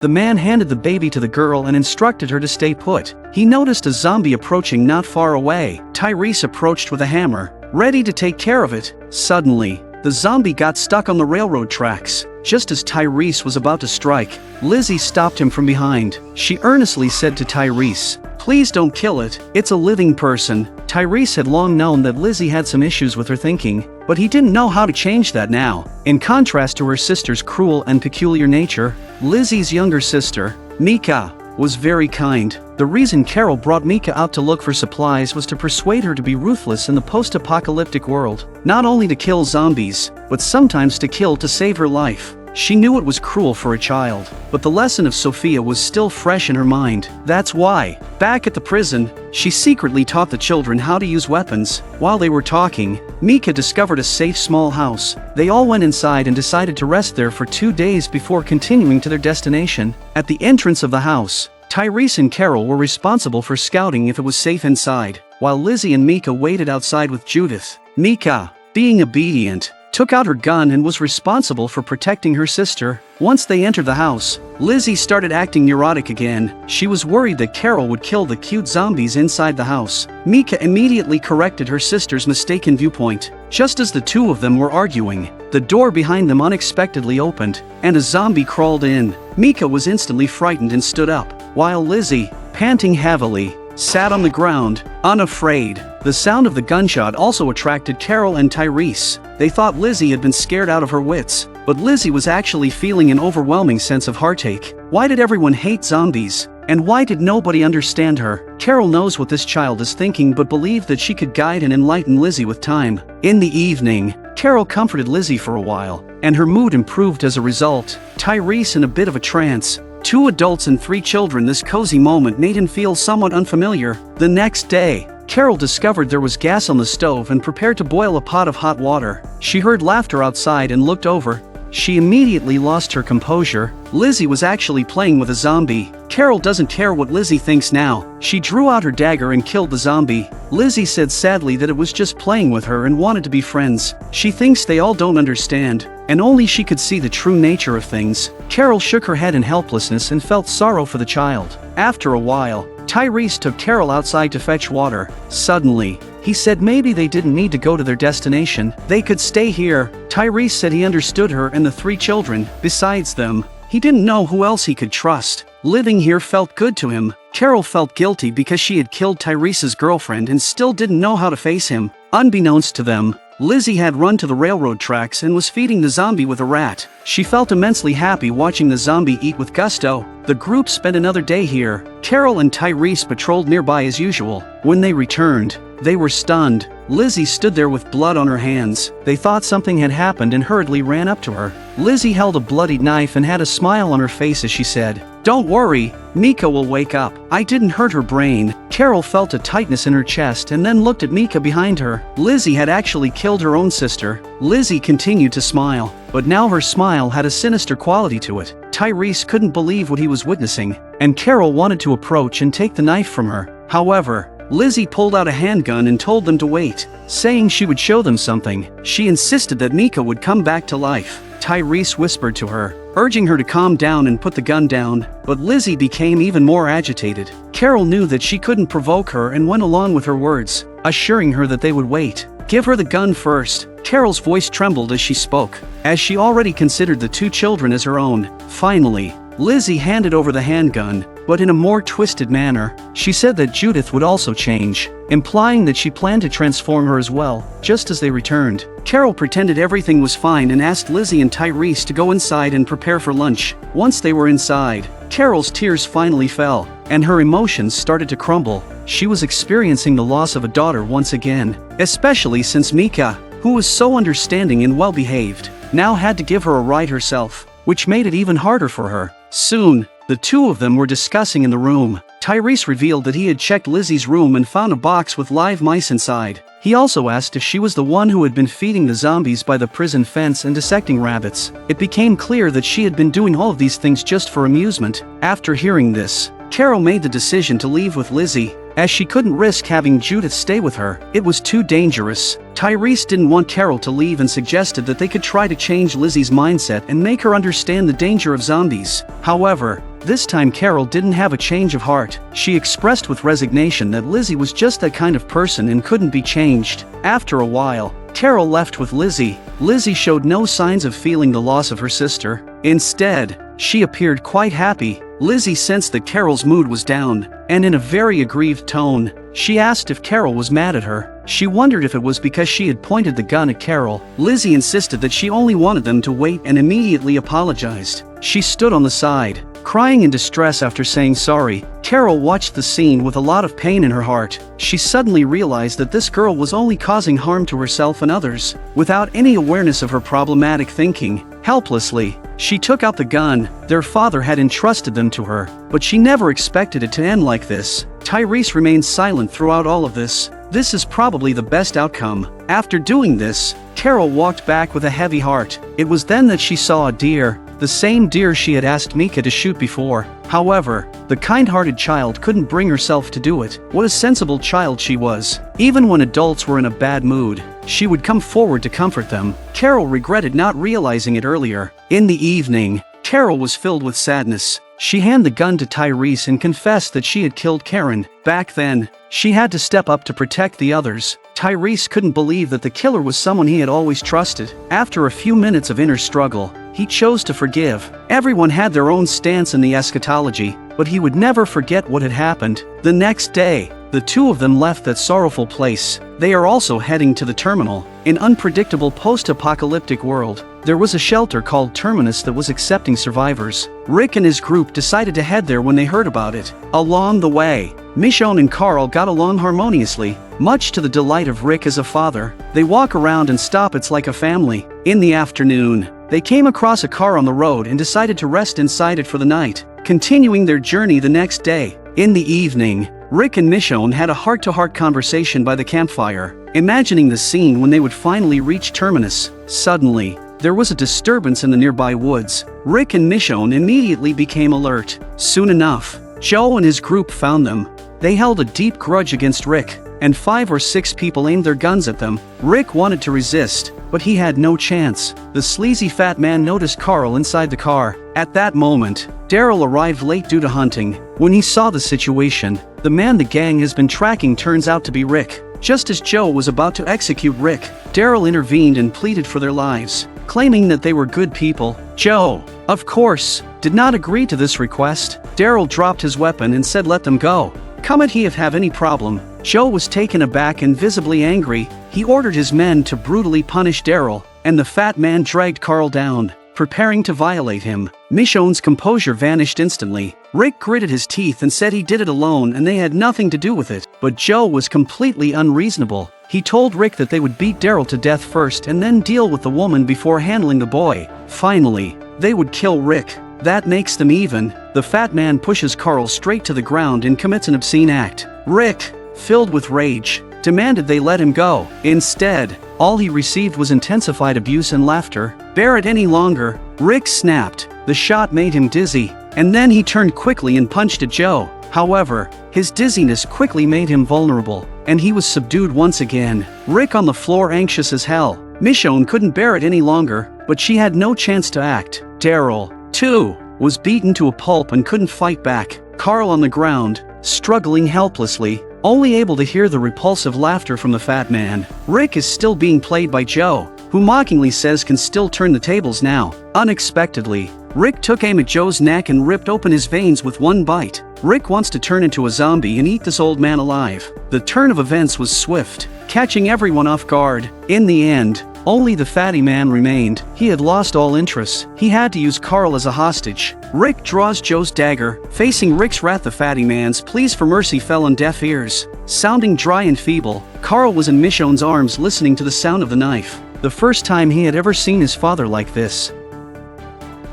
The man handed the baby to the girl and instructed her to stay put. He noticed a zombie approaching not far away. Tyrese approached with a hammer, ready to take care of it. Suddenly, the zombie got stuck on the railroad tracks. Just as Tyrese was about to strike, Lizzie stopped him from behind. She earnestly said to Tyrese, "Please don't kill it, it's a living person." Tyrese had long known that Lizzie had some issues with her thinking, but he didn't know how to change that now. In contrast to her sister's cruel and peculiar nature, Lizzie's younger sister, Mika, was very kind. The reason Carol brought Mika out to look for supplies was to persuade her to be ruthless in the post-apocalyptic world, not only to kill zombies, but sometimes to kill to save her life. She knew it was cruel for a child, but the lesson of Sophia was still fresh in her mind. That's why, back at the prison, she secretly taught the children how to use weapons. While they were talking, Mika discovered a safe small house. They all went inside and decided to rest there for 2 days before continuing to their destination. At the entrance of the house, Tyrese and Carol were responsible for scouting if it was safe inside, while Lizzie and Mika waited outside with Judith. Mika, being obedient, took out her gun and was responsible for protecting her sister. Once they entered the house, Lizzie started acting neurotic again. She was worried that Carol would kill the cute zombies inside the house. Mika immediately corrected her sister's mistaken viewpoint. Just as the two of them were arguing, the door behind them unexpectedly opened, and a zombie crawled in. Mika was instantly frightened and stood up, while Lizzie, panting heavily, sat on the ground, unafraid. The sound of the gunshot also attracted Carol and Tyrese. They thought Lizzie had been scared out of her wits, but Lizzie was actually feeling an overwhelming sense of heartache. Why did everyone hate zombies? And why did nobody understand her? Carol knows what this child is thinking but believed that she could guide and enlighten Lizzie with time. In the evening, Carol comforted Lizzie for a while, and her mood improved as a result. Tyrese in a bit of a trance. 2 adults and 3 children. This cozy moment made him feel somewhat unfamiliar. The next day, Carol discovered there was gas on the stove and prepared to boil a pot of hot water. She heard laughter outside and looked over. She immediately lost her composure. Lizzie was actually playing with a zombie. Carol doesn't care what Lizzie thinks now. She drew out her dagger and killed the zombie. Lizzie said sadly that it was just playing with her and wanted to be friends. She thinks they all don't understand, and only she could see the true nature of things. Carol shook her head in helplessness and felt sorrow for the child. After a while, Tyrese took Carol outside to fetch water. Suddenly, he said maybe they didn't need to go to their destination. They could stay here. Tyrese said he understood her and the 3 children. Besides them, he didn't know who else he could trust. Living here felt good to him. Carol felt guilty because she had killed Tyrese's girlfriend and still didn't know how to face him. Unbeknownst to them, Lizzie had run to the railroad tracks and was feeding the zombie with a rat. She felt immensely happy watching the zombie eat with gusto. The group spent another day here. Carol and Tyrese patrolled nearby as usual. When they returned, they were stunned. Lizzie stood there with blood on her hands. They thought something had happened and hurriedly ran up to her. Lizzie held a bloodied knife and had a smile on her face as she said, "Don't worry, Mika will wake up. I didn't hurt her brain." Carol felt a tightness in her chest and then looked at Mika behind her. Lizzie had actually killed her own sister. Lizzie continued to smile, but now her smile had a sinister quality to it. Tyrese couldn't believe what he was witnessing, and Carol wanted to approach and take the knife from her. However, Lizzie pulled out a handgun and told them to wait, saying she would show them something. She insisted that Mika would come back to life. Tyrese whispered to her, urging her to calm down and put the gun down, but Lizzie became even more agitated. Carol knew that she couldn't provoke her and went along with her words, assuring her that they would wait. "Give her the gun first." Carol's voice trembled as she spoke, as she already considered the 2 children as her own. Finally, Lizzie handed over the handgun, but in a more twisted manner. She said that Judith would also change, implying that she planned to transform her as well. Just as they returned, Carol pretended everything was fine and asked Lizzie and Tyrese to go inside and prepare for lunch. Once they were inside, Carol's tears finally fell, and her emotions started to crumble. She was experiencing the loss of a daughter once again, especially since Mika, who was so understanding and well-behaved, now had to give her a ride herself, which made it even harder for her. Soon, the 2 of them were discussing in the room. Tyrese revealed that he had checked Lizzie's room and found a box with live mice inside. He also asked if she was the one who had been feeding the zombies by the prison fence and dissecting rabbits. It became clear that she had been doing all of these things just for amusement. After hearing this, Carol made the decision to leave with Lizzie, as she couldn't risk having Judith stay with her. It was too dangerous. Tyrese didn't want Carol to leave and suggested that they could try to change Lizzie's mindset and make her understand the danger of zombies. However, This time Carol didn't have a change of heart. She expressed with resignation that Lizzie was just that kind of person and couldn't be changed. After a while, Carol left with Lizzie. Lizzie showed no signs of feeling the loss of her sister. Instead, she appeared quite happy. Lizzie sensed that Carol's mood was down, and in a very aggrieved tone, she asked if Carol was mad at her. She wondered if it was because she had pointed the gun at Carol. Lizzie insisted that she only wanted them to wait and immediately apologized. She stood on the side, crying in distress after saying sorry. Carol watched the scene with a lot of pain in her heart. She suddenly realized that this girl was only causing harm to herself and others, without any awareness of her problematic thinking. Helplessly, she took out the gun. Their father had entrusted them to her, but she never expected it to end like this. Tyrese remained silent throughout all of this. This is probably the best outcome. After doing this, Carol walked back with a heavy heart. It was then that she saw a deer, the same deer she had asked Mika to shoot before. However, the kind-hearted child couldn't bring herself to do it. What a sensible child she was. Even when adults were in a bad mood, she would come forward to comfort them. Carol regretted not realizing it earlier. In the evening, Carol was filled with sadness. She handed the gun to Tyrese and confessed that she had killed Karen. Back then, she had to step up to protect the others. Tyrese couldn't believe that the killer was someone he had always trusted. After a few minutes of inner struggle, he chose to forgive. Everyone had their own stance in the eschatology, but he would never forget what had happened. The next day, the two of them left that sorrowful place. They are also heading to the terminal. In unpredictable post-apocalyptic world, there was a shelter called Terminus that was accepting survivors. Rick and his group decided to head there when they heard about it. Along the way, Michonne and Carl got along harmoniously, much to the delight of Rick as a father. They walk around and stop, it's like a family. In the afternoon, they came across a car on the road and decided to rest inside it for the night, continuing their journey the next day. In the evening, Rick and Michonne had a heart-to-heart conversation by the campfire, imagining the scene when they would finally reach Terminus. Suddenly, there was a disturbance in the nearby woods. Rick and Michonne immediately became alert. Soon enough, Joe and his group found them. They held a deep grudge against Rick, and 5 or 6 people aimed their guns at them. Rick wanted to resist, but he had no chance. The sleazy fat man noticed Carl inside the car. At that moment, Daryl arrived late due to hunting. When he saw the situation, the man the gang has been tracking turns out to be Rick. Just as Joe was about to execute Rick, Daryl intervened and pleaded for their lives, claiming that they were good people. Joe, of course, did not agree to this request. Daryl dropped his weapon and said let them go. Come at he if have any problem. Joe was taken aback and visibly angry. He ordered his men to brutally punish Daryl, and the fat man dragged Carl down, preparing to violate him. Michonne's composure vanished instantly. Rick gritted his teeth and said he did it alone and they had nothing to do with it. But Joe was completely unreasonable. He told Rick that they would beat Daryl to death first and then deal with the woman before handling the boy. Finally, they would kill Rick. That makes them even. The fat man pushes Carl straight to the ground and commits an obscene act. Rick, filled with rage, demanded they let him go. Instead, all he received was intensified abuse and laughter. Bear it any longer, Rick snapped. The shot made him dizzy, and then he turned quickly and punched at Joe. However, his dizziness quickly made him vulnerable, and he was subdued once again. Rick on the floor anxious as hell. Michonne couldn't bear it any longer, but she had no chance to act. Daryl, too, was beaten to a pulp and couldn't fight back. Carl on the ground, struggling helplessly, only able to hear the repulsive laughter from the fat man. Rick is still being played by Joe, who mockingly says can still turn the tables now. Unexpectedly, Rick took aim at Joe's neck and ripped open his veins with one bite. Rick wants to turn into a zombie and eat this old man alive. The turn of events was swift, catching everyone off guard. In the end, only the fatty man remained. He had lost all interest. He had to use Carl as a hostage. Rick draws Joe's dagger. Facing Rick's wrath, the fatty man's pleas for mercy fell on deaf ears. Sounding dry and feeble, Carl was in Michonne's arms listening to the sound of the knife. The first time he had ever seen his father like this.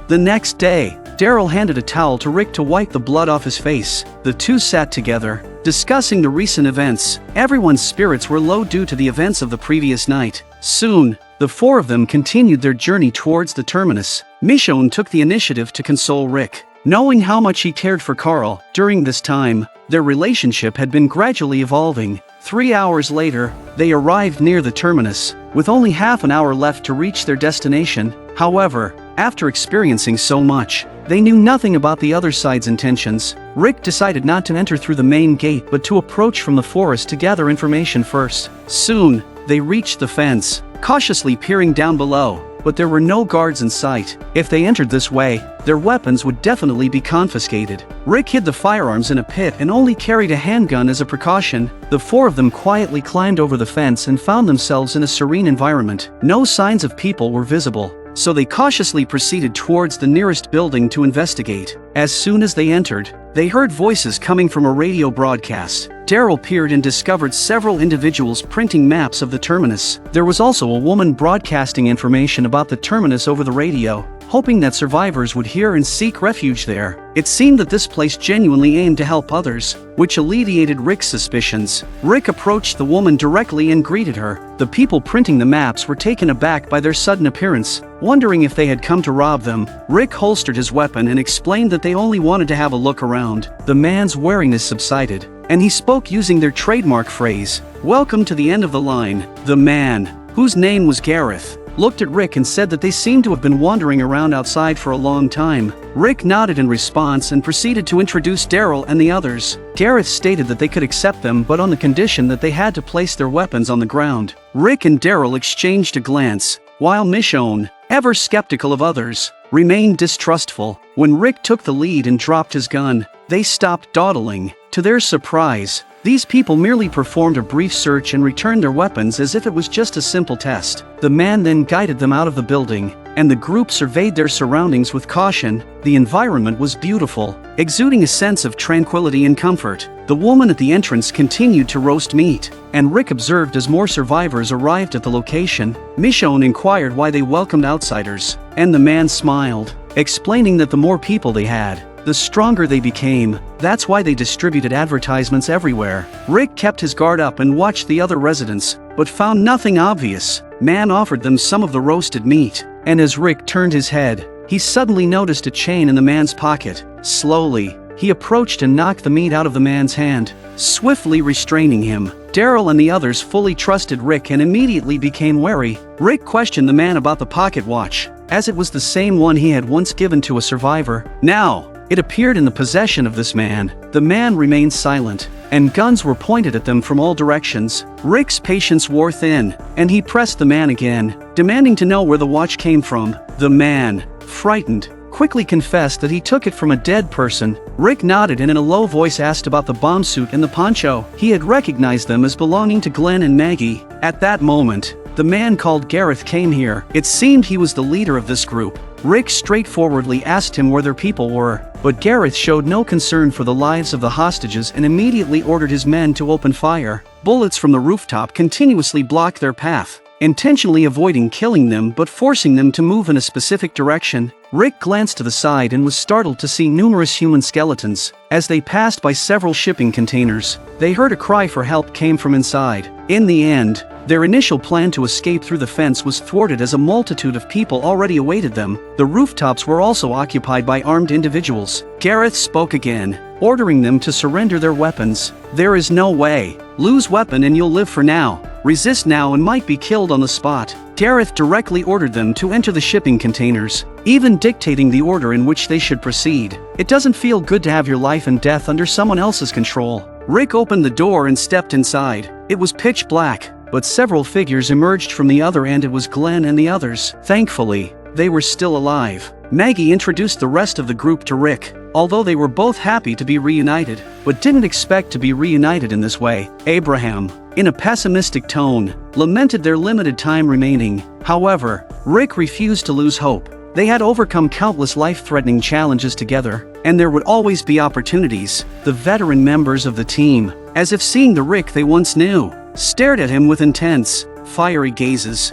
The next day, Daryl handed a towel to Rick to wipe the blood off his face. The two sat together, discussing the recent events. Everyone's spirits were low due to the events of the previous night. Soon, the four of them continued their journey towards the terminus. Michonne took the initiative to console Rick, knowing how much he cared for Carl. During this time, their relationship had been gradually evolving. 3 hours later, they arrived near the terminus. With only half an hour left to reach their destination, However, after experiencing so much, they knew nothing about the other side's intentions. Rick decided not to enter through the main gate but to approach from the forest to gather information first. Soon, they reached the fence, cautiously peering down below, but there were no guards in sight. If they entered this way, their weapons would definitely be confiscated. Rick hid the firearms in a pit and only carried a handgun as a precaution. The four of them quietly climbed over the fence and found themselves in a serene environment. No signs of people were visible, so they cautiously proceeded towards the nearest building to investigate. As soon as they entered, they heard voices coming from a radio broadcast. Daryl peered and discovered several individuals printing maps of the Terminus. There was also a woman broadcasting information about the Terminus over the radio, hoping that survivors would hear and seek refuge there. It seemed that this place genuinely aimed to help others, which alleviated Rick's suspicions. Rick approached the woman directly and greeted her. The people printing the maps were taken aback by their sudden appearance, wondering if they had come to rob them. Rick holstered his weapon and explained that they only wanted to have a look around. The man's wariness subsided, and he spoke using their trademark phrase, "Welcome to the end of the line." The man, whose name was Gareth, looked at Rick and said that they seemed to have been wandering around outside for a long time. Rick nodded in response and proceeded to introduce Daryl and the others. Gareth stated that they could accept them but on the condition that they had to place their weapons on the ground. Rick and Daryl exchanged a glance, while Michonne, ever skeptical of others, remained distrustful. When Rick took the lead and dropped his gun, they stopped dawdling. To their surprise, these people merely performed a brief search and returned their weapons as if it was just a simple test. The man then guided them out of the building, and the group surveyed their surroundings with caution. The environment was beautiful, exuding a sense of tranquility and comfort. The woman at the entrance continued to roast meat, and Rick observed as more survivors arrived at the location. Michonne inquired why they welcomed outsiders, and the man smiled, explaining that the more people they had, the stronger they became. That's why they distributed advertisements everywhere. Rick kept his guard up and watched the other residents, but found nothing obvious. Man offered them some of the roasted meat, and as Rick turned his head, he suddenly noticed a chain in the man's pocket. Slowly, he approached and knocked the meat out of the man's hand, swiftly restraining him. Daryl and the others fully trusted Rick and immediately became wary. Rick questioned the man about the pocket watch, as it was the same one he had once given to a survivor. Now, it appeared in the possession of this man. The man remained silent, and guns were pointed at them from all directions. Rick's patience wore thin, and he pressed the man again, demanding to know where the watch came from. The man, frightened, quickly confessed that he took it from a dead person. Rick nodded and in a low voice asked about the bomb suit and the poncho. He had recognized them as belonging to Glenn and Maggie. At that moment, the man called Gareth came here. It seemed he was the leader of this group. Rick straightforwardly asked him where their people were, but Gareth showed no concern for the lives of the hostages and immediately ordered his men to open fire. Bullets from the rooftop continuously blocked their path, intentionally avoiding killing them but forcing them to move in a specific direction. Rick glanced to the side and was startled to see numerous human skeletons. As they passed by several shipping containers, they heard a cry for help came from inside. In the end, their initial plan to escape through the fence was thwarted as a multitude of people already awaited them. The rooftops were also occupied by armed individuals. Gareth spoke again, ordering them to surrender their weapons. "There is no way. Lose weapon and you'll live for now. Resist now and might be killed on the spot." Gareth directly ordered them to enter the shipping containers, even dictating the order in which they should proceed. It doesn't feel good to have your life and death under someone else's control. Rick opened the door and stepped inside. It was pitch black, but several figures emerged from the other end. It was Glenn and the others. Thankfully, they were still alive. Maggie introduced the rest of the group to Rick, although they were both happy to be reunited, but didn't expect to be reunited in this way. Abraham, in a pessimistic tone, lamented their limited time remaining. However, Rick refused to lose hope. They had overcome countless life-threatening challenges together, and there would always be opportunities. The veteran members of the team, as if seeing the Rick they once knew, stared at him with intense, fiery gazes.